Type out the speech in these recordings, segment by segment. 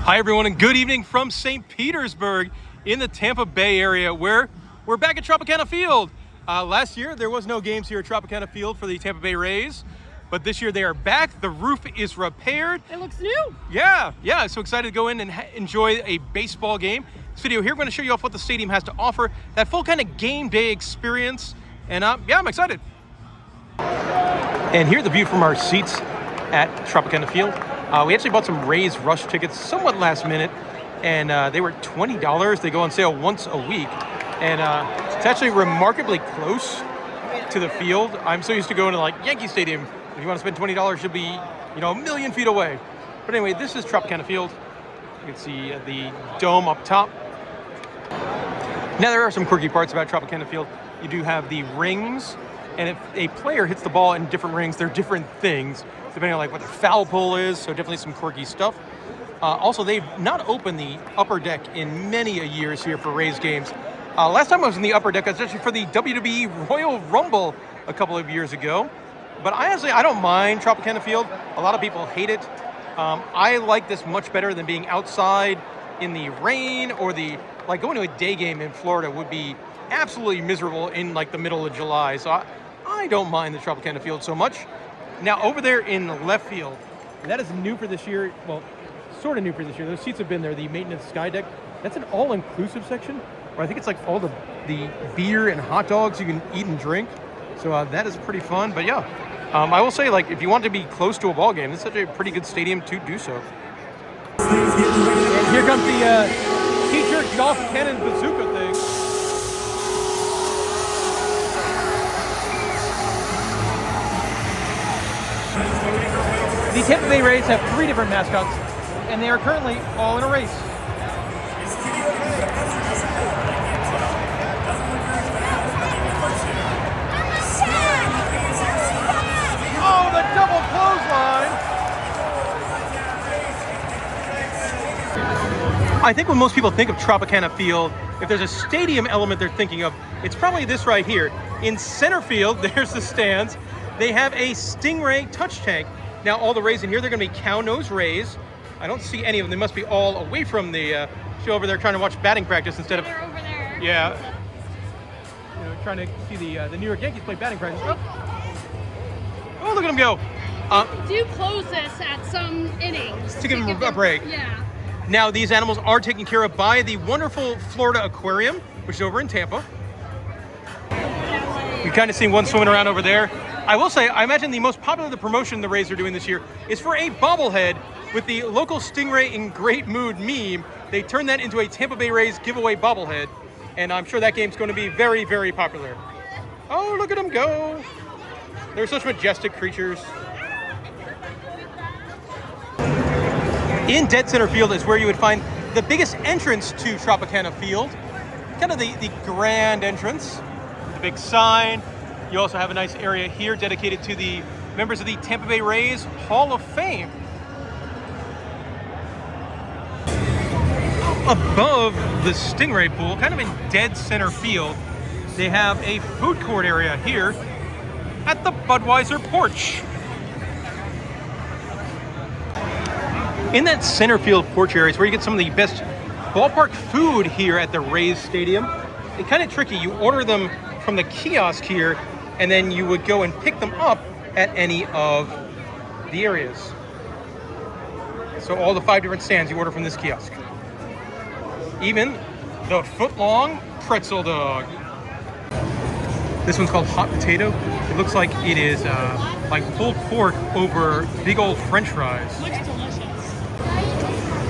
Hi everyone, and good evening from St. Petersburg in the Tampa Bay area, where we're back at Tropicana Field. Last year there was no games here at Tropicana Field for the Tampa Bay Rays, but this year they are back. The roof is repaired. It looks new. Yeah, so excited to go in and enjoy a baseball game. This video here, we're going to show you off what the stadium has to offer, that full kind of game day experience, and yeah, I'm excited. And here's the view from our seats at Tropicana Field. We actually bought some Rays Rush tickets somewhat last minute, and they were $20. They go on sale once a week, and it's actually remarkably close to the field. I'm so used to going to like Yankee Stadium. If you want to spend $20, you'll be, a million feet away. But anyway, this is Tropicana Field. You can see the dome up top. Now there are some quirky parts about Tropicana Field. You do have the rings, and if a player hits the ball in different rings, they're different things, depending on like what the foul pole is, so definitely some quirky stuff. Also, they've not opened the upper deck in many a years here for Rays games. Last time I was in the upper deck, I was actually for the WWE Royal Rumble a couple of years ago. But I don't mind Tropicana Field. A lot of people hate it. I like this much better than being outside in the rain, or like going to a day game in Florida would be absolutely miserable in like the middle of July. So I don't mind the Tropicana Field so much. Now over there in left field, that is new for this year. Well, sort of new for this year. Those seats have been there. The maintenance sky deck. That's an all-inclusive section, where I think it's like all the beer and hot dogs you can eat and drink. So that is pretty fun. But yeah, I will say, like, if you want to be close to a ball game, it's such a pretty good stadium to do so. And here comes the teacher golf cannon bazooka thing. The Tampa Bay Rays have 3 different mascots, and they are currently all in a race. Oh, the double clothesline! I think when most people think of Tropicana Field, if there's a stadium element they're thinking of, it's probably this right here. In center field, there's the stands. They have a Stingray touch tank. Now, all the Rays in here, they're going to be cow nose Rays. I don't see any of them. They must be all away from the show over there, trying to watch batting practice instead of. They're over there. Yeah. Trying to see the New York Yankees play batting practice. Oh, look at them go. Do close this at some innings to give them a break. Yeah. Now, these animals are taken care of by the wonderful Florida Aquarium, which is over in Tampa. We've kind of seen one swimming around over there. I will say, I imagine the most popular promotion the Rays are doing this year is for a bobblehead with the local Stingray in great mood meme. They turned that into a Tampa Bay Rays giveaway bobblehead, and I'm sure that game's going to be very, very popular. Oh, look at them go. They're such majestic creatures. In dead center field is where you would find the biggest entrance to Tropicana Field, kind of the grand entrance, the big sign. You also have a nice area here dedicated to the members of the Tampa Bay Rays Hall of Fame. Above the Stingray pool, kind of in dead center field, they have a food court area here at the Budweiser porch. In that center field porch area is where you get some of the best ballpark food here at the Rays Stadium. It's kind of tricky. You order them from the kiosk here, and then you would go and pick them up at any of the areas. So all the 5 different stands you order from this kiosk. Even the foot-long pretzel dog. This one's called hot potato. It looks like it is like pulled pork over big old French fries. Looks delicious.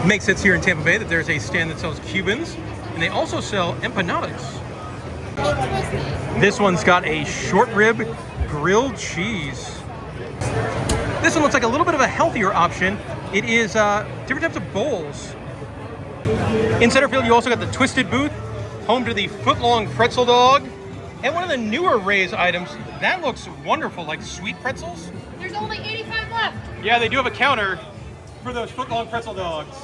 Makes sense here in Tampa Bay that there's a stand that sells Cubans, and they also sell empanadas. This one's got a short rib grilled cheese. This one looks like a little bit of a healthier option. It is different types of bowls. In center field, you also got the Twisted booth, home to the foot-long pretzel dog, and one of the newer Rays items. That looks wonderful, like sweet pretzels. There's only 85 left. Yeah, they do have a counter for those foot-long pretzel dogs.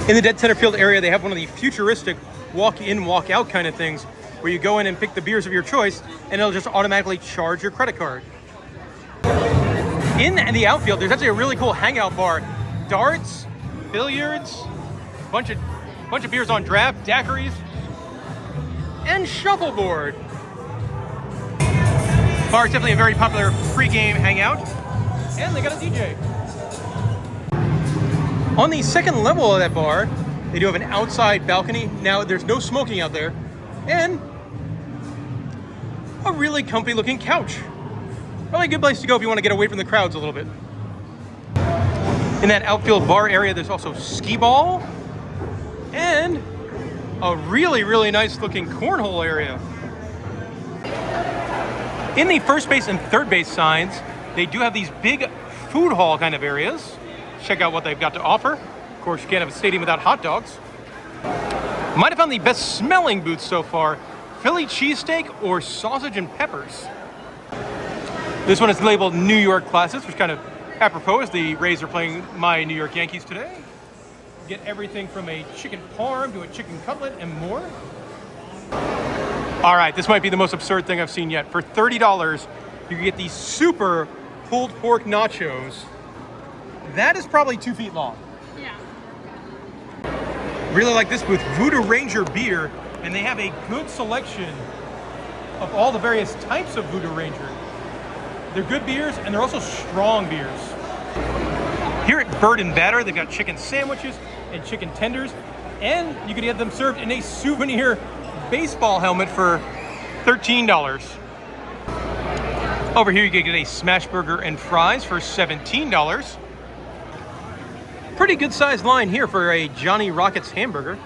In the dead center field area, they have one of the futuristic walk-in, walk-out kind of things, where you go in and pick the beers of your choice, and it'll just automatically charge your credit card. In the outfield, there's actually a really cool hangout bar. Darts, billiards, bunch of beers on draft, daiquiris, and shuffleboard. Bar is definitely a very popular pregame hangout, and they got a DJ. On the second level of that bar, they do have an outside balcony. Now, there's no smoking out there, and a really comfy looking couch. Probably a good place to go if you want to get away from the crowds a little bit. In that outfield bar area, there's also skee ball and a really, really nice looking cornhole area. In the first base and third base signs, they do have these big food hall kind of areas. Check out what they've got to offer. Of course, you can't have a stadium without hot dogs. Might have found the best smelling booth so far, Philly cheesesteak or sausage and peppers. This one is labeled New York Classics, which kind of apropos as the Rays are playing my New York Yankees today. Get everything from a chicken parm to a chicken cutlet and more. All right, this might be the most absurd thing I've seen yet. For $30, you can get these super pulled pork nachos. That is probably 2 feet long. Yeah. Really like this booth, Voodoo Ranger beer, and they have a good selection of all the various types of Voodoo Ranger. They're good beers, and they're also strong beers. Here at Bird and Batter, they've got chicken sandwiches and chicken tenders, and you can get them served in a souvenir baseball helmet for $13. Over here you can get a smash burger and fries for $17. Pretty good sized line here for a Johnny Rockets hamburger.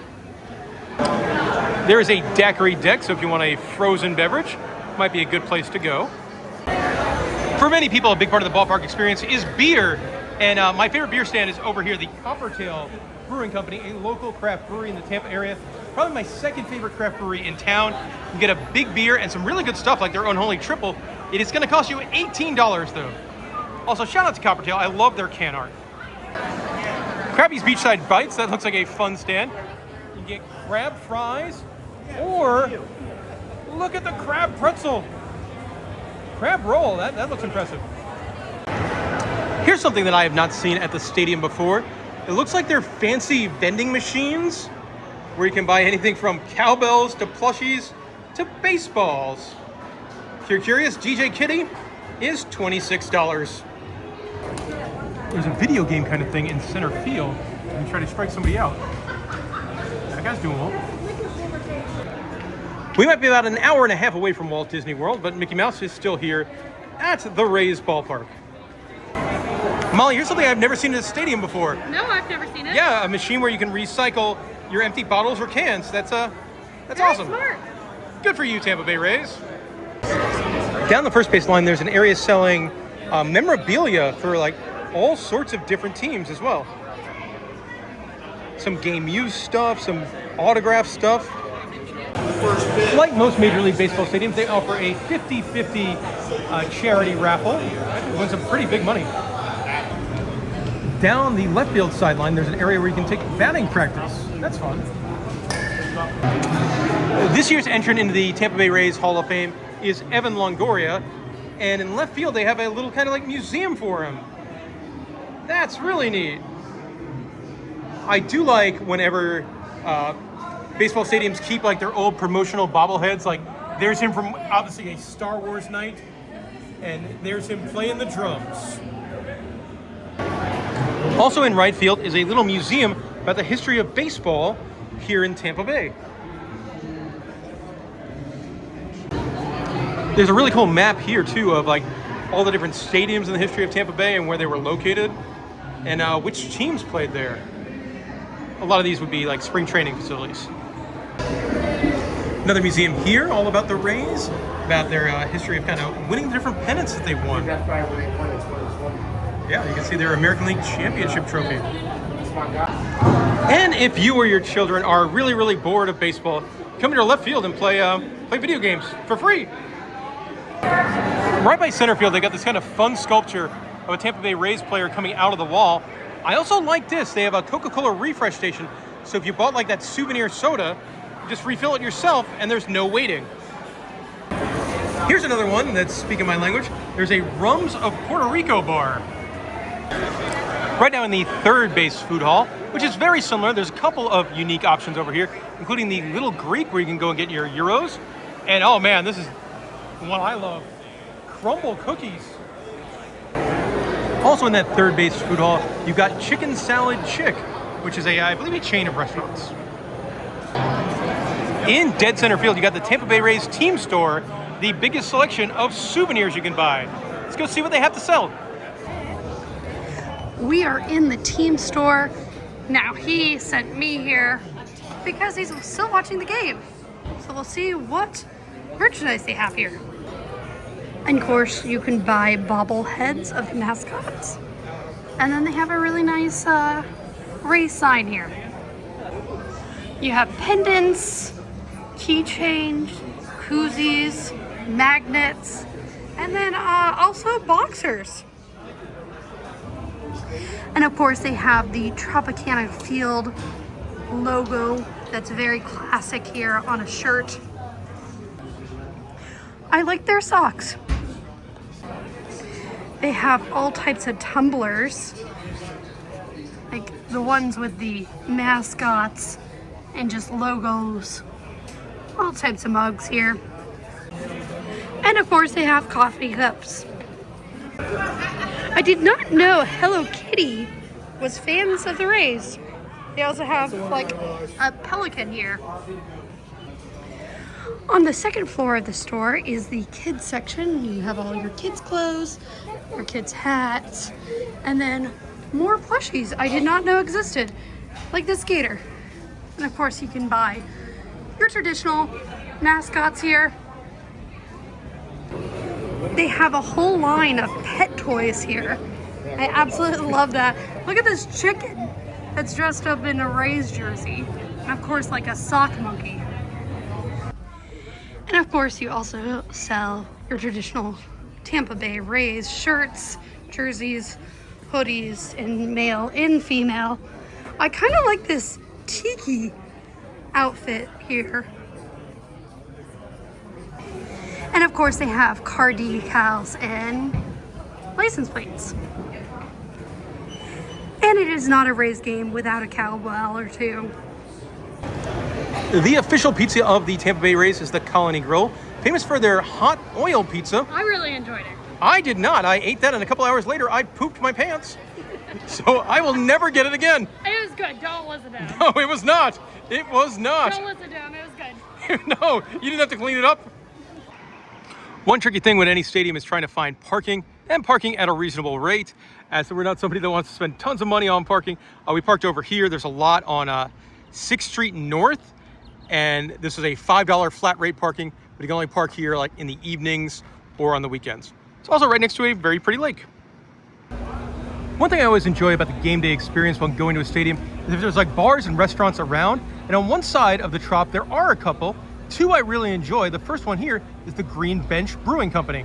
There is a daiquiri deck, so if you want a frozen beverage, might be a good place to go. For many people, a big part of the ballpark experience is beer, and my favorite beer stand is over here, the Coppertail Brewing Company, a local craft brewery in the Tampa area. Probably my second favorite craft brewery in town. You get a big beer and some really good stuff like their Unholy Triple. It is going to cost you $18 though. Also, shout out to Coppertail. I love their can art. Krabby's Beachside Bites. That looks like a fun stand. You can get crab fries, or look at the crab pretzel. Crab roll. That looks impressive. Here's something that I have not seen at the stadium before. It looks like they're fancy vending machines where you can buy anything from cowbells to plushies to baseballs. If you're curious, DJ Kitty is $26. There's a video game kind of thing in center field. You can try to strike somebody out. That guy's doing well. We might be about an hour and a half away from Walt Disney World, but Mickey Mouse is still here at the Rays ballpark. Molly, here's something I've never seen in a stadium before. No, I've never seen it. Yeah, a machine where you can recycle your empty bottles or cans. That's Very awesome. Smart. Good for you, Tampa Bay Rays. Down the first base line, there's an area selling memorabilia for like all sorts of different teams as well. Some game used stuff, some autograph stuff. Like most Major League Baseball stadiums, they offer a 50-50 charity raffle. You win some pretty big money. Down the left field sideline, there's an area where you can take batting practice. That's fun. This year's entrant into the Tampa Bay Rays Hall of Fame is Evan Longoria, and in left field they have a little kind of like museum for him. That's really neat. I do like whenever baseball stadiums keep like their old promotional bobbleheads. Like there's him from obviously a Star Wars night, and there's him playing the drums. Also in right field is a little museum about the history of baseball here in Tampa Bay. There's a really cool map here too of like all the different stadiums in the history of Tampa Bay and where they were located and which teams played there. A lot of these would be like spring training facilities. Another museum here all about the Rays, about their history of kind of winning the different pennants that they won. Yeah, you can see their American League Championship trophy. And if you or your children are really, really bored of baseball, come into left field and play video games for free. Right by center field, they got this kind of fun sculpture of a Tampa Bay Rays player coming out of the wall. I also like this. They have a Coca-Cola refresh station. So if you bought like that souvenir soda, you just refill it yourself and there's no waiting. Here's another one that's speaking my language. There's a Rums of Puerto Rico bar. Right now in the third base food hall, which is very similar. There's a couple of unique options over here, including the Little Greek where you can go and get your Euros. And oh man, this is one I love. Crumble cookies. Also in that third base food hall, you've got Chicken Salad Chick, which is I believe, a chain of restaurants. In dead center field, you got the Tampa Bay Rays team store, the biggest selection of souvenirs you can buy. Let's go see what they have to sell. We are in the team store. Now, he sent me here because he's still watching the game. So we'll see what merchandise they have here. And of course, you can buy bobbleheads of mascots. And then they have a really nice Rays sign here. You have pendants, keychains, koozies, magnets, and then also boxers. And of course they have the Tropicana Field logo that's very classic here on a shirt. I like their socks. They have all types of tumblers, like the ones with the mascots and just logos. All types of mugs here. And of course they have coffee cups. I did not know Hello Kitty was fans of the Rays. They also have like a pelican here. On the second floor of the store is the kids section. You have all your kids' clothes, your kids' hats, and then more plushies I did not know existed, like this gator. And of course you can buy your traditional mascots here. They have a whole line of pet toys here. I absolutely love that. Look at this chicken that's dressed up in a Rays jersey. And of course, like a sock monkey. And of course, you also sell your traditional Tampa Bay Rays shirts, jerseys, hoodies, in male and female. I kind of like this tiki outfit here. And of course they have car decals and license plates. And it is not a Rays game without a cowbell or two. The official pizza of the Tampa Bay Rays is the Colony Grill, famous for their hot oil pizza. I really enjoyed it. I did not. I ate that and a couple hours later I pooped my pants. So I will never get it again. It was good. Don't listen to him. No, it was not. It was not. Don't listen to him. It was good. No, you didn't have to clean it up. One tricky thing with any stadium is trying to find parking, and parking at a reasonable rate. As we're not somebody that wants to spend tons of money on parking. We parked over here. There's a lot on 6th Street North, and this is a $5 flat rate parking, but you can only park here like in the evenings or on the weekends. It's also right next to a very pretty lake. One thing I always enjoy about the game day experience when going to a stadium is if there's like bars and restaurants around, and on one side of the Trop there are a couple. Two I really enjoy. The first one here is the Green Bench Brewing Company.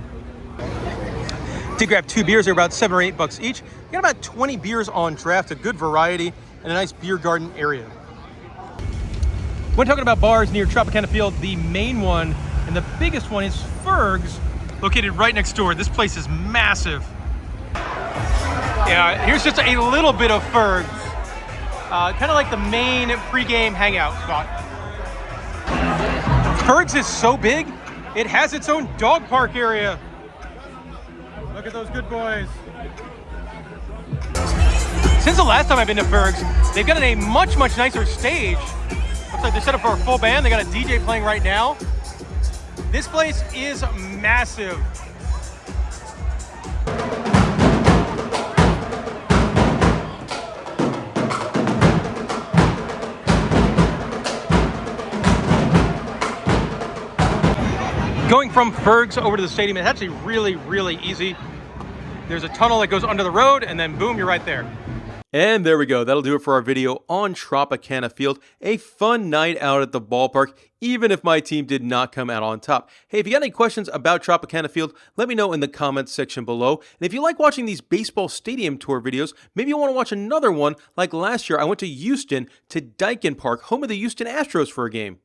Did grab 2 beers. They're about $7 or $8 each. You got about 20 beers on draft, a good variety, and a nice beer garden area. When talking about bars near Tropicana Field, the main one and the biggest one is Fergs, located right next door. This place is massive. Yeah, here's just a little bit of Fergs. Kind of like the main pregame hangout spot. Fergs is so big, it has its own dog park area. Look at those good boys. Since the last time I've been to Fergs, they've gotten a much nicer stage. Looks like they're set up for a full band. They got a DJ playing right now. This place is massive. Going from Fergs over to the stadium is actually really easy. There's a tunnel that goes under the road, and then boom, you're right there. And there we go. That'll do it for our video on Tropicana Field. A fun night out at the ballpark, even if my team did not come out on top. Hey, if you got any questions about Tropicana Field, let me know in the comments section below. And if you like watching these baseball stadium tour videos, maybe you want to watch another one like last year. I went to Houston to Daikin Park, home of the Houston Astros, for a game.